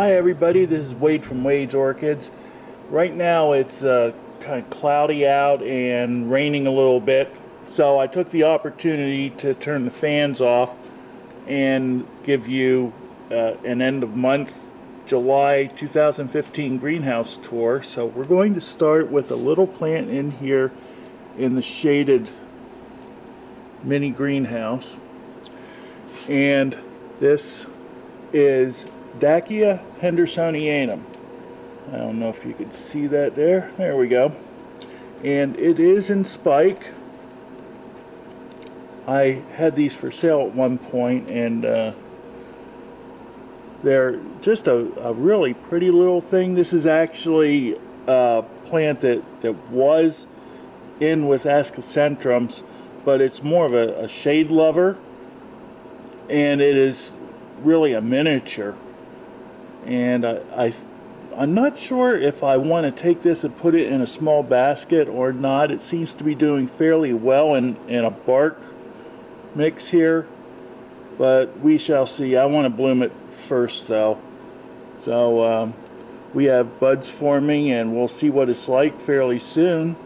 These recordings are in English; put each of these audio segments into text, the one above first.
Hi everybody, this is Wade from Wade's Orchids. Right now it's kind of cloudy out and raining a little bit, so I took the opportunity to turn the fans off and give you an end of month July 2015 greenhouse tour. So we're going to start with a little plant in here in the shaded mini greenhouse, and this is Dacia hendersonianum. I don't know if you can see that there. There we go. And it is in spike. I had these for sale at one point, and they're just a really pretty little thing. This is actually a plant that was in with Ascocentrums, but it's more of a shade lover, and it is really a miniature. And I'm not sure if I want to take this and put it in a small basket or not. It seems to be doing fairly well in a bark mix here, but we shall see. I want to bloom it first though. So we have buds forming, and we'll see what it's like fairly soon,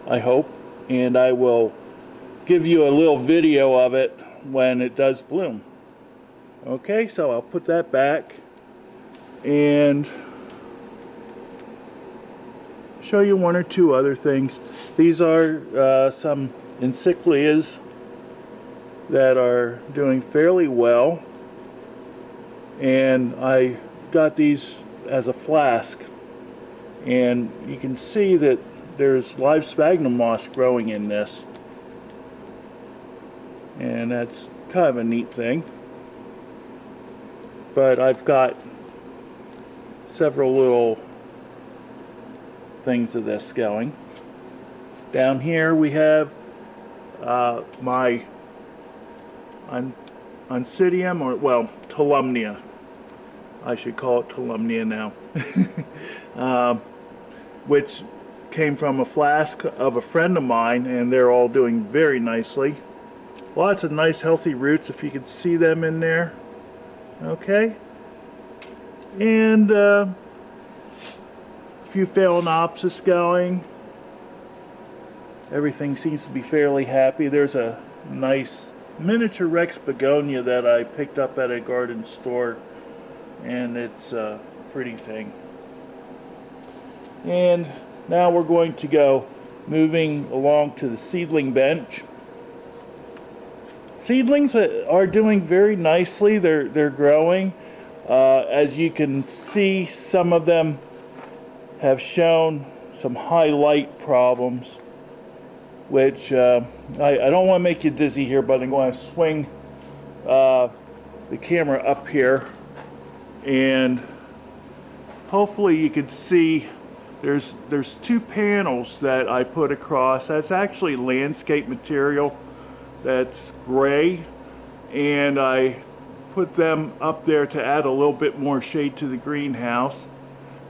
I hope, and I will give you a little video of it when it does bloom. Okay, so I'll put that back and show you one or two other things. These are some encyclias that are doing fairly well, and I got these as a flask, and you can see that there's live sphagnum moss growing in this, and that's kind of a neat thing. But I've got several little things of this going. Down here we have my Oncidium, or well, Tolumnia. I should call it Tolumnia now. Which came from a flask of a friend of mine, and they're all doing very nicely. Lots of nice healthy roots, if you can see them in there. Okay, and a few Phalaenopsis going. Everything seems to be fairly happy. There's a nice miniature Rex begonia that I picked up at a garden store, and it's a pretty thing. And now we're going to go moving along to the seedling bench. Seedlings are doing very nicely. They're growing. As you can see, some of them have shown some high light problems, which I don't want to make you dizzy here, but I'm going to swing the camera up here, and hopefully you can see there's two panels that I put across. That's actually landscape material that's gray, and I put them up there to add a little bit more shade to the greenhouse.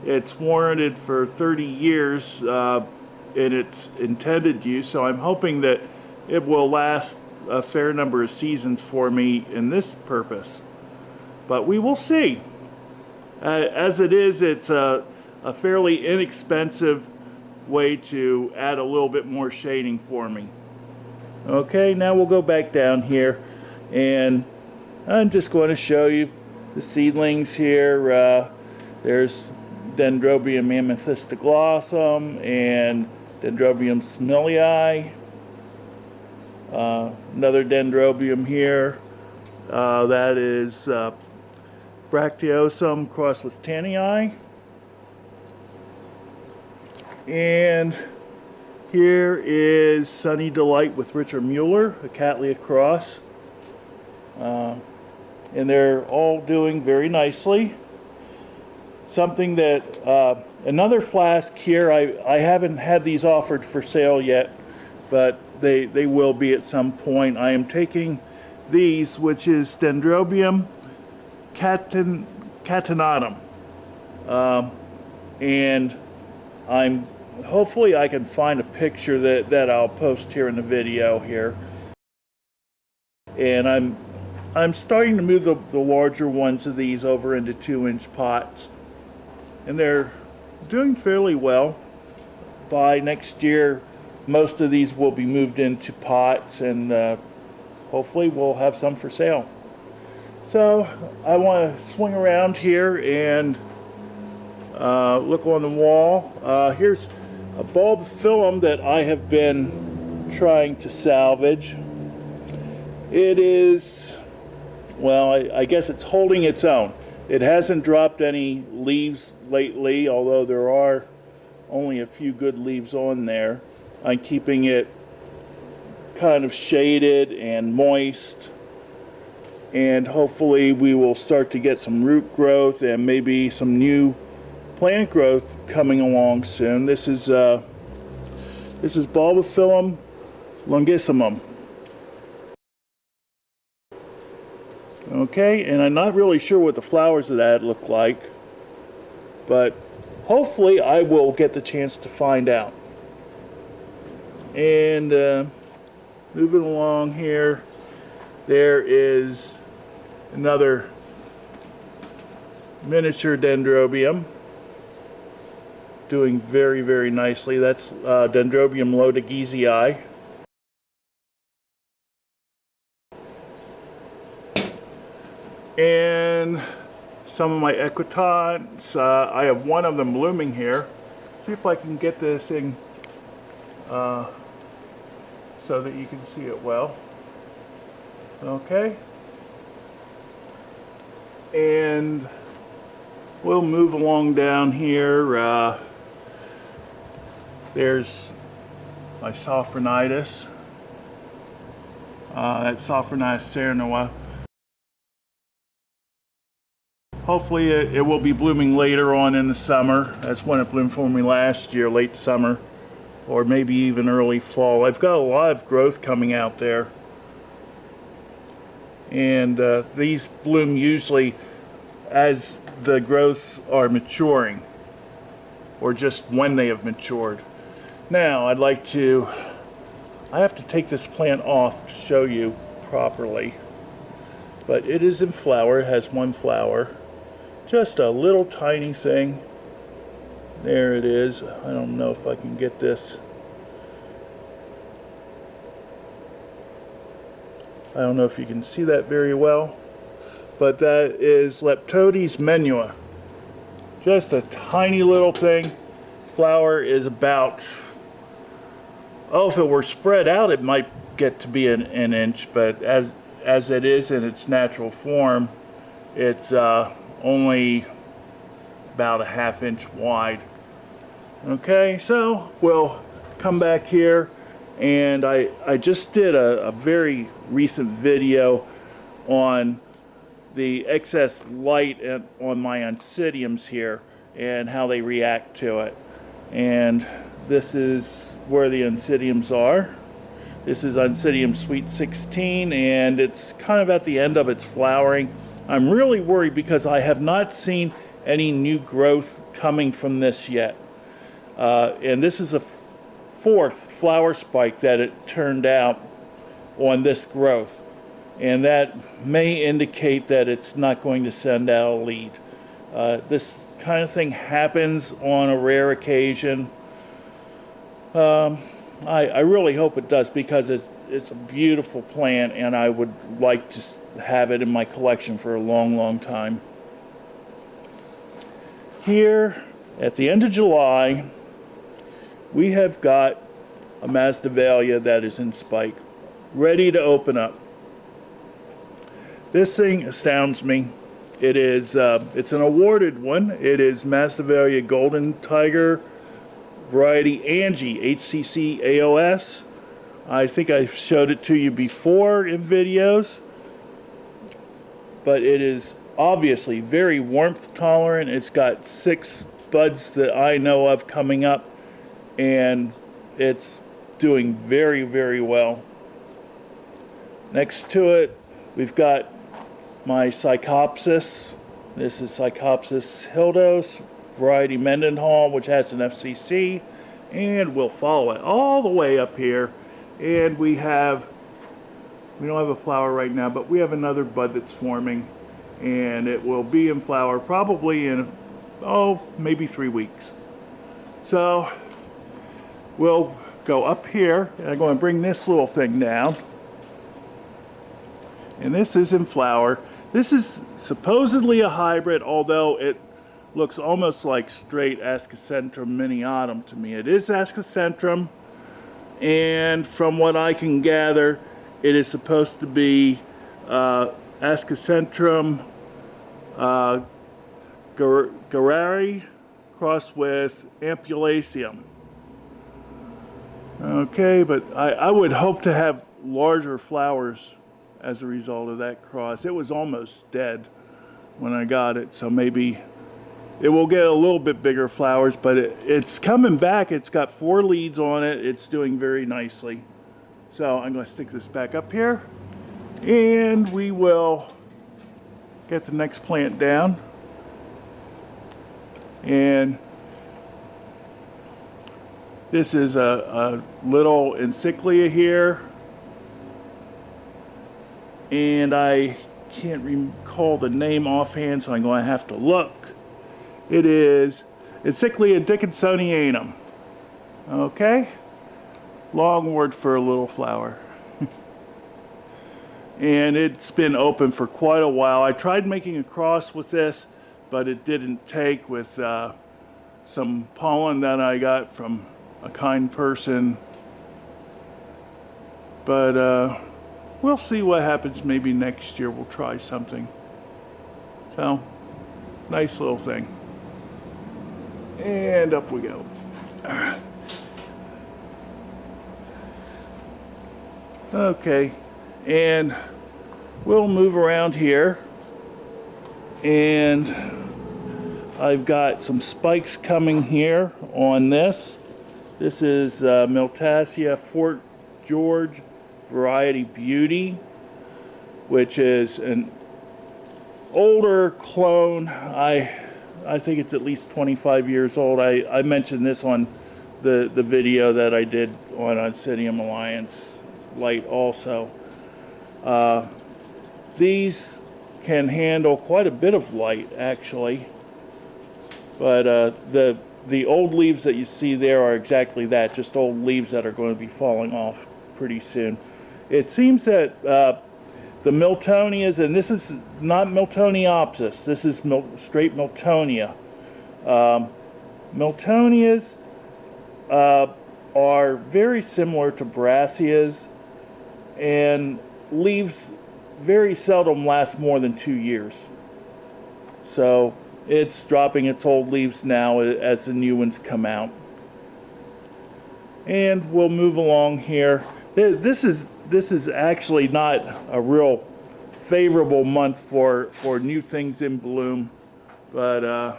It's warranted for 30 years in its intended use, so I'm hoping that it will last a fair number of seasons for me in this purpose, but we will see. As it is, it's a fairly inexpensive way to add a little bit more shading for me. Okay, now we'll go back down here, and I'm just going to show you the seedlings here. There's Dendrobium amethystoglossum and Dendrobium smilii. Another Dendrobium here. That is Bracteosum crossed with Tannii. And here is Sunny Delight with Richard Mueller, a Cattleya cross. And they're all doing very nicely. Something that, another flask here, I haven't had these offered for sale yet, but they will be at some point. I am taking these, which is Dendrobium catanatum. And hopefully I can find a picture that I'll post here in the video here. And I'm starting to move the larger ones of these over into 2-inch pots. and they're doing fairly well. By next year, most of these will be moved into pots, and hopefully we'll have some for sale. So I want to swing around here and look on the wall. Here's a bulb film that I have been trying to salvage. It is, well, I guess it's holding its own. It hasn't dropped any leaves lately, although there are only a few good leaves on there. I'm keeping it kind of shaded and moist, and hopefully we will start to get some root growth and maybe some new plant growth coming along soon. This is Bulbophyllum longissimum. Okay, and I'm not really sure what the flowers of that look like, but hopefully I will get the chance to find out. And moving along here, there is another miniature dendrobium doing very, very nicely. That's Dendrobium lodegiezii. And some of my equitats, I have one of them blooming here. See if I can get this thing so that you can see it well. Okay. And we'll move along down here. There's my Sophronitis. That's Sophronitis cerunnova. Hopefully it will be blooming later on in the summer. That's when it bloomed for me last year, late summer, or maybe even early fall. I've got a lot of growth coming out there. And these bloom usually as the growths are maturing, or just when they have matured. Now I have to take this plant off to show you properly, but it is in flower. It has one flower. Just a little tiny thing. There it is. I don't know if I can get this. I don't know if you can see that very well, but that is Leptodes menua. Just a tiny little thing. Flower is about, oh, if it were spread out it might get to be an inch, but as it is in its natural form, it's only about a ½ inch wide. Okay, so we'll come back here, and I just did a very recent video on the excess light on my Oncidiums here and how they react to it. And this is where the Oncidiums are. This is Oncidium Sweet 16, and it's kind of at the end of its flowering. I'm really worried because I have not seen any new growth coming from this yet. And this is a fourth flower spike that it turned out on this growth. And that may indicate that it's not going to send out a lead. This kind of thing happens on a rare occasion. I really hope it does, because it's a beautiful plant, and I would like to have it in my collection for a long, long time. Here, at the end of July, we have got a Masdevallia that is in spike, ready to open up. This thing astounds me. It is, it's an awarded one. It is Masdevallia Golden Tiger variety Angie HCC AOS. I think I've showed it to you before in videos, but it is obviously very warmth tolerant. It's got 6 buds that I know of coming up, and it's doing very, very well. Next to it, we've got my Psychopsis. This is Psychopsis hildos, variety Mendenhall, which has an FCC, and we'll follow it all the way up here. And we don't have a flower right now, but we have another bud that's forming, and it will be in flower probably in maybe 3 weeks. So we'll go up here, and I'm going to bring this little thing down. And this is in flower. This is supposedly a hybrid, although it looks almost like straight Ascocentrum miniatum to me. It is Ascocentrum, and from what I can gather, it is supposed to be Ascocentrum Garreri crossed with Ampullaceum. Okay, but I would hope to have larger flowers as a result of that cross. It was almost dead when I got it, so maybe it will get a little bit bigger flowers, but it's coming back. It's got 4 leads on it. It's doing very nicely. So I'm going to stick this back up here, and we will get the next plant down. And this is a little encyclia here, and I can't recall the name offhand, so I'm going to have to look. It is Encyclia Dickinsonianum. Okay? Long word for a little flower. And it's been open for quite a while. I tried making a cross with this, but it didn't take with some pollen that I got from a kind person. But we'll see what happens. Maybe next year we'll try something. So, nice little thing. And up we go. Okay, and we'll move around here. And I've got some spikes coming here on this. This is Miltassia Fort George Variety Beauty, which is an older clone. I think it's at least 25 years old. I mentioned this on the video that I did on Oncidium Alliance Light also. These can handle quite a bit of light, actually, but the old leaves that you see there are exactly that, just old leaves that are going to be falling off pretty soon. It seems that the Miltonias, and this is not Miltoniopsis, this is straight Miltonia. Miltonias are very similar to Brassias, and leaves very seldom last more than 2 years. So it's dropping its old leaves now as the new ones come out. And we'll move along here. This is actually not a real favorable month for new things in bloom, but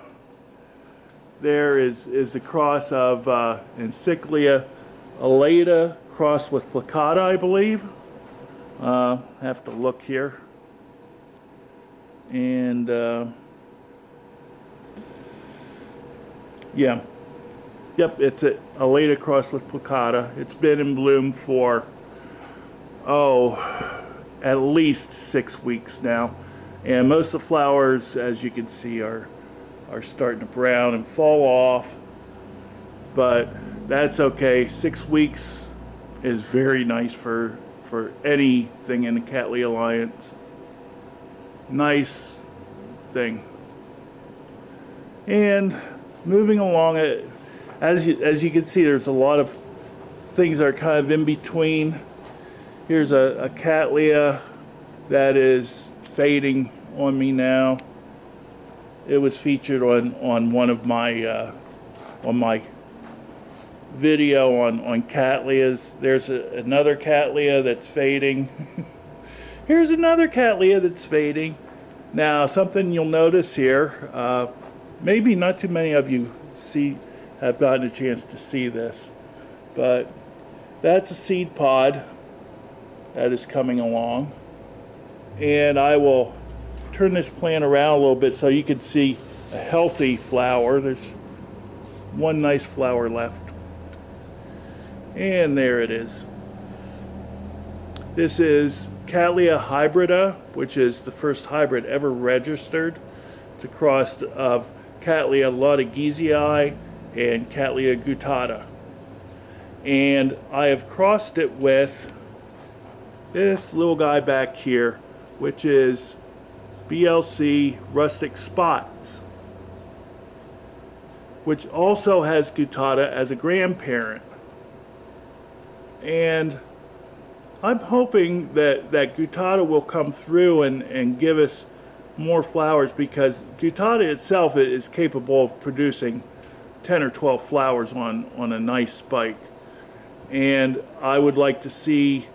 there is a cross of Encyclia Alata crossed with Plicata, I believe. Have to look here. And yeah. Yep, it's a Alata crossed with Plicata. It's been in bloom for, at least 6 weeks now. And most of the flowers, as you can see, are starting to brown and fall off. But that's okay. 6 weeks is very nice for anything in the Cattleya Alliance. Nice thing. And moving along it, as you can see, there's a lot of things that are kind of in between. Here's a Cattleya that is fading on me now. It was featured on one of my on my video on Cattleyas. There's another Cattleya that's fading. Here's another Cattleya that's fading. Now, something you'll notice here, maybe not too many of you have gotten a chance to see this, but that's a seed pod that is coming along. And I will turn this plant around a little bit so you can see a healthy flower. There's one nice flower left. And there it is. This is Cattleya hybrida, which is the first hybrid ever registered. It's a cross of Cattleya laudigizii and Cattleya guttata. And I have crossed it with this little guy back here, which is BLC Rustic Spots, which also has guttata as a grandparent. And I'm hoping that guttata will come through and give us more flowers, because guttata itself is capable of producing 10 or 12 flowers on a nice spike. And I would like to see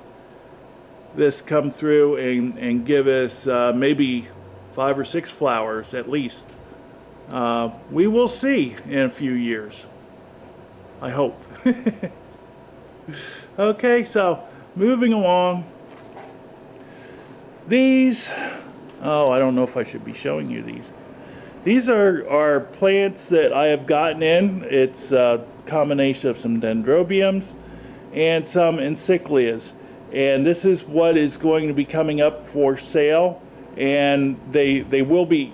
this come through and give us maybe 5 or 6 flowers at least. We will see in a few years, I hope. Okay, so moving along. These, oh, I don't know if I should be showing you these. These are plants that I have gotten in. It's a combination of some dendrobiums and some encyclias. And this is what is going to be coming up for sale. And they will be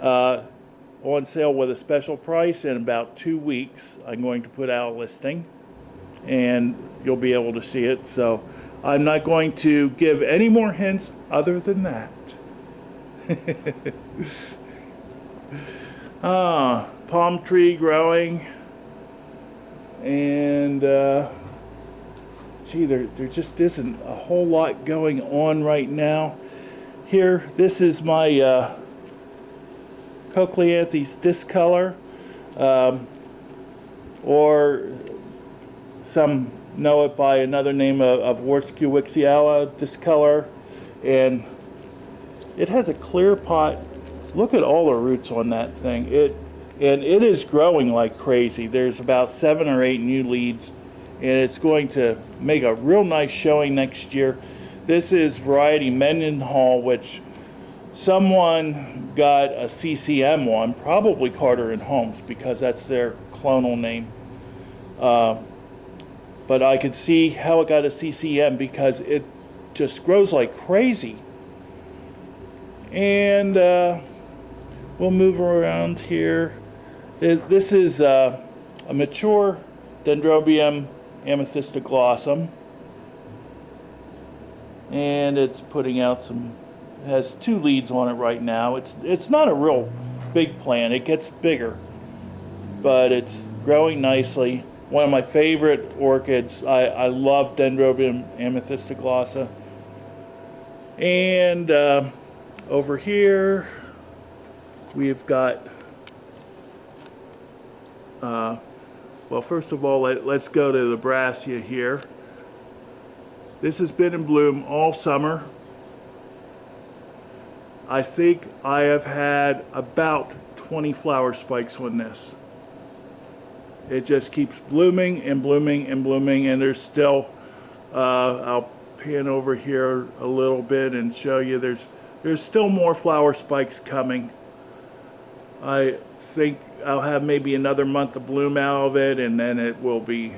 on sale with a special price in about 2 weeks. I'm going to put out a listing and you'll be able to see it. So I'm not going to give any more hints other than that. Palm tree growing, and gee, there just isn't a whole lot going on right now. Here, this is my Cochleanthes discolor, or some know it by another name of Worskewixiella discolor, and it has a clear pot. Look at all the roots on that thing. It is growing like crazy. There's about 7 or 8 new leads, and it's going to make a real nice showing next year. This is variety Mendenhall, which someone got a CCM on, probably Carter and Holmes, because that's their clonal name. But I could see how it got a CCM because it just grows like crazy. And we'll move around here. This is a mature Dendrobium amethystoglossum, and it's putting out some. It has 2 leads on it right now. It's not a real big plant. It gets bigger, but it's growing nicely. One of my favorite orchids. I love Dendrobium amethystoglossa. And over here we've got, well, first of all, let's go to the Brassia here. This has been in bloom all summer. I think I have had about 20 flower spikes on this. It just keeps blooming and blooming and blooming, and there's still, I'll pan over here a little bit and show you there's still more flower spikes coming. I think I'll have maybe another month of bloom out of it, and then it will be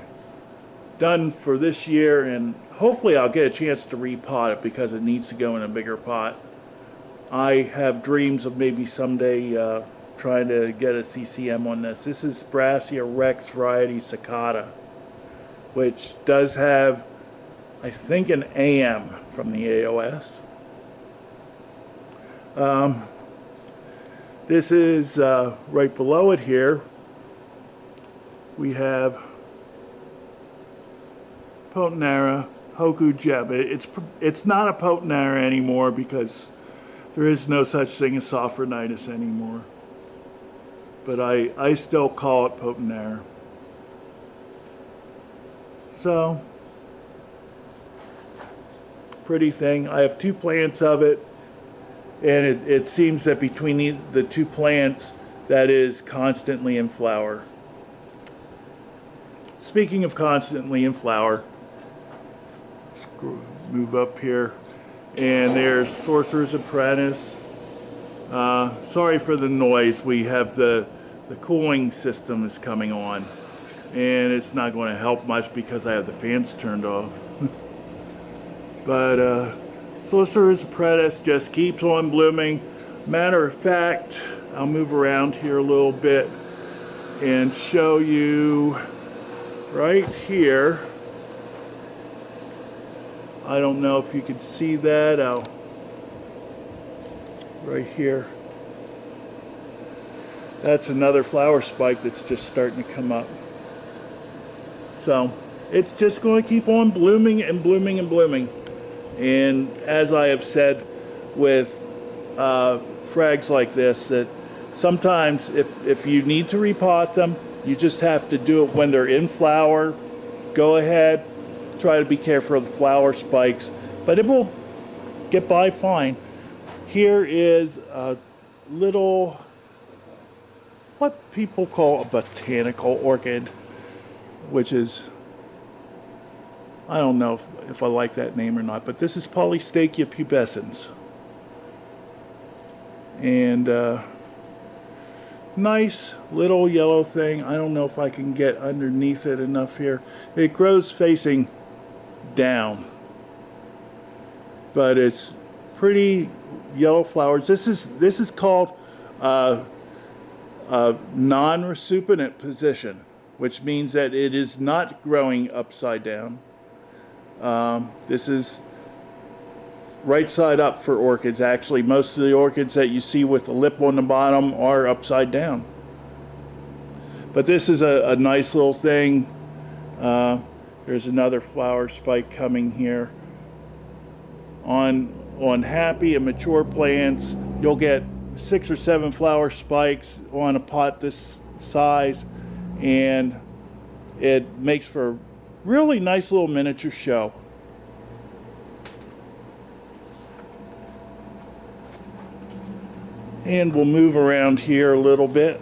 done for this year, and hopefully I'll get a chance to repot it because it needs to go in a bigger pot. I have dreams of maybe someday trying to get a CCM on this. This is Brassia Rex variety Cicada, which does have, I think, an AM from the AOS. This is right below it here. We have Potonara Hoku Jeb. It's not a Potonara anymore because there is no such thing as Sophronitis anymore. But I still call it Potonara. So, pretty thing. I have 2 plants of it, and it seems that between the 2 plants, that is constantly in flower. Speaking of constantly in flower, move up here, and there's Sorcerer's Apprentice. Sorry for the noise. We have the cooling system is coming on, and it's not going to help much because I have the fans turned off. But Sorcerer's Apprentice just keeps on blooming. Matter of fact, I'll move around here a little bit and show you right here. I don't know if you can see that. Right here. That's another flower spike that's just starting to come up. So it's just going to keep on blooming and blooming and blooming. And as I have said with frags like this, that sometimes if you need to repot them, you just have to do it when they're in flower. Go ahead, try to be careful of the flower spikes, but it will get by fine. Here is a little, what people call a botanical orchid, which is, I don't know if I like that name or not, but this is Polystakia pubescens. And nice little yellow thing. I don't know if I can get underneath it enough here. It grows facing down, but it's pretty yellow flowers. This is called non-recipient position, which means that it is not growing upside down. This is right side up for orchids. Actually, most of the orchids that you see with the lip on the bottom are upside down. But this is a nice little thing. There's another flower spike coming here. On happy and mature plants, you'll get 6 or 7 flower spikes on a pot this size, and it makes for a really nice little miniature show. And we'll move around here a little bit.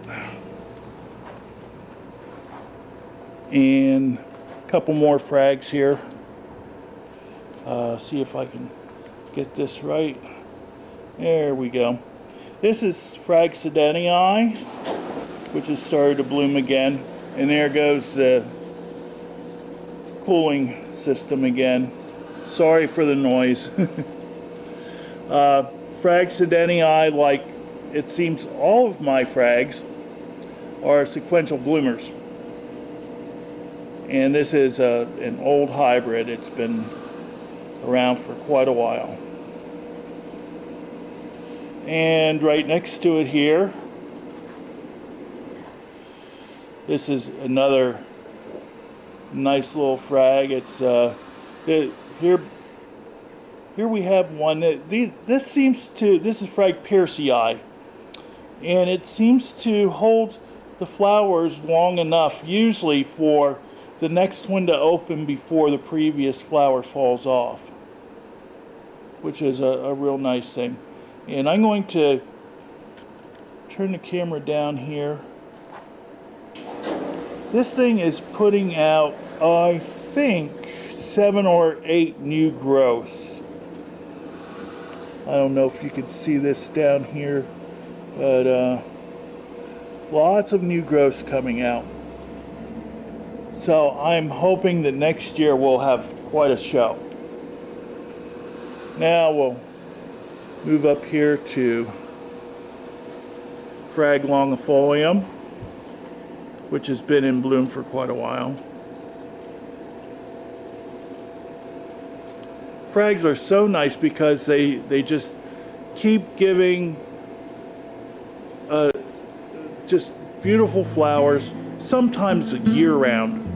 And a couple more frags here. See if I can get this right. There we go. This is Fraxidenii, which has started to bloom again. And there goes the cooling system again. Sorry for the noise. Fraxidenii, like it seems all of my frags, are sequential bloomers. And this is an old hybrid. It's been around for quite a while. And right next to it here, this is another nice little frag. It's here we have one that this is Frag Piercii, and it seems to hold the flowers long enough, usually for the next one to open before the previous flower falls off, which is a real nice thing. And I'm going to turn the camera down here. This thing is putting out, I think, 7 or 8 new growths. I don't know if you can see this down here, but lots of new growths coming out. So I'm hoping that next year we'll have quite a show. Now we'll move up here to Frag longifolium, which has been in bloom for quite a while. Frags are so nice because they just keep giving just beautiful flowers, sometimes year-round.